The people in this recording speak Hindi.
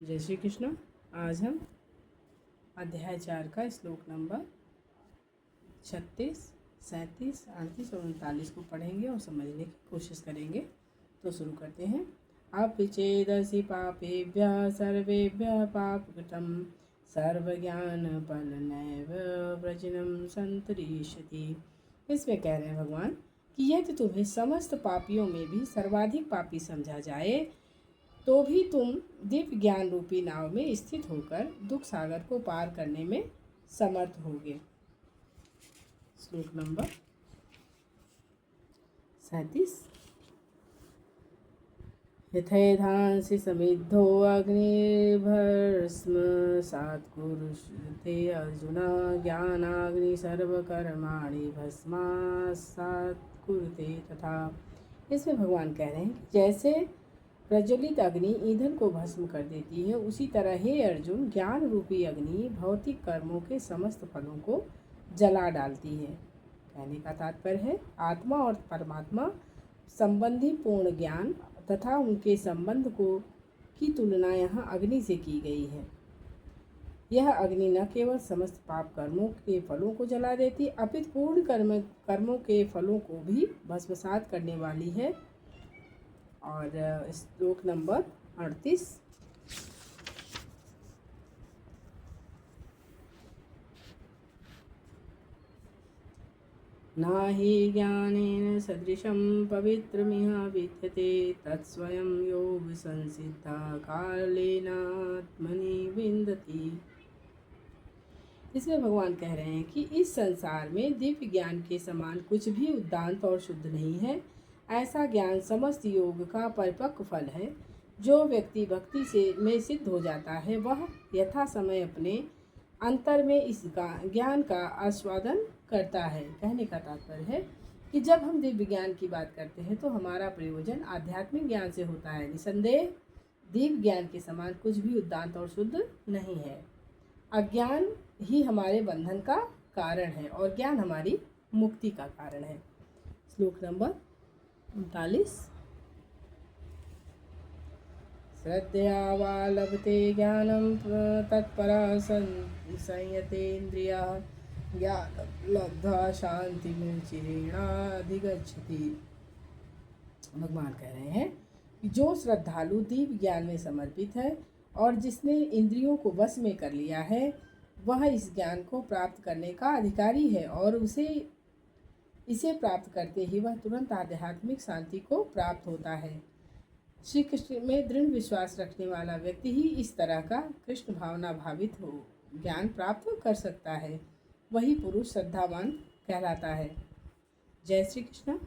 जय श्री कृष्ण। आज हम अध्याय 4 का श्लोक नंबर 36, 37, 38 और 39 को पढ़ेंगे और समझने की कोशिश करेंगे। तो शुरू करते हैं। अपिचेदसि पापेभ्यः सर्वेभ्यः पापकृतं सर्वज्ञानफलनैव व्रजनं संतरिष्यति। इसमें कह रहे हैं भगवान कि यदि तुम्हें समस्त पापियों में भी सर्वाधिक पापी समझा जाए तो भी तुम दिव्य ज्ञान रूपी नाव में स्थित होकर दुख सागर को पार करने में समर्थ होगे। श्लोक नंबर 37। यथैधांसि समिद्धो अग्निर्भस्म सात्कुरुते अर्जुन ज्ञानाग्नि सर्वकर्माणि भस्मासात् कुरुते तथा। इसमें भगवान कह रहे हैं कि जैसे प्रज्वलित अग्नि ईंधन को भस्म कर देती है, उसी तरह हे अर्जुन ज्ञान रूपी अग्नि भौतिक कर्मों के समस्त फलों को जला डालती है। कहने का तात्पर्य है आत्मा और परमात्मा संबंधी पूर्ण ज्ञान तथा उनके संबंध की तुलना यहाँ अग्नि से की गई है। यह अग्नि न केवल समस्त पाप कर्मों के फलों को जला देती अपितु पूर्ण कर्मों के फलों को भी भस्मसात करने वाली है। और श्लोक नंबर 38। नाहि ज्ञानेन सदृशं पवित्रमिह विद्यते तत्स्वयं योग संसिद्धा कालेनात्मनि विन्दति। इसमें भगवान कह रहे हैं कि इस संसार में दिव्य ज्ञान के समान कुछ भी उद्दांत और शुद्ध नहीं है। ऐसा ज्ञान समस्त योग का परिपक्व फल है। जो व्यक्ति भक्ति में सिद्ध हो जाता है वह यथा समय अपने अंतर में इस ज्ञान का आस्वादन करता है। कहने का तात्पर्य है कि जब हम दिव्य ज्ञान की बात करते हैं तो हमारा प्रयोजन आध्यात्मिक ज्ञान से होता है। निसंदेह दिव्य ज्ञान के समान कुछ भी उद्दांत और शुद्ध नहीं है। अज्ञान ही हमारे बंधन का कारण है और ज्ञान हमारी मुक्ति का कारण है। श्लोक नंबर 39। श्रद्धया वा लभते ज्ञानं तत्परः संयतेन्द्रियः ज्ञानं लब्ध्वा शान्तिमिचिरेणाधिगच्छति। भगवान कह रहे हैं कि जो श्रद्धालु दिव्य ज्ञान में समर्पित है और जिसने इंद्रियों को वश में कर लिया है वह इस ज्ञान को प्राप्त करने का अधिकारी है और इसे प्राप्त करते ही वह तुरंत आध्यात्मिक शांति को प्राप्त होता है। श्री कृष्ण में दृढ़ विश्वास रखने वाला व्यक्ति ही इस तरह का कृष्ण भावना भावित हो ज्ञान प्राप्त कर सकता है। वही पुरुष श्रद्धावान कहलाता है। जय श्री कृष्ण।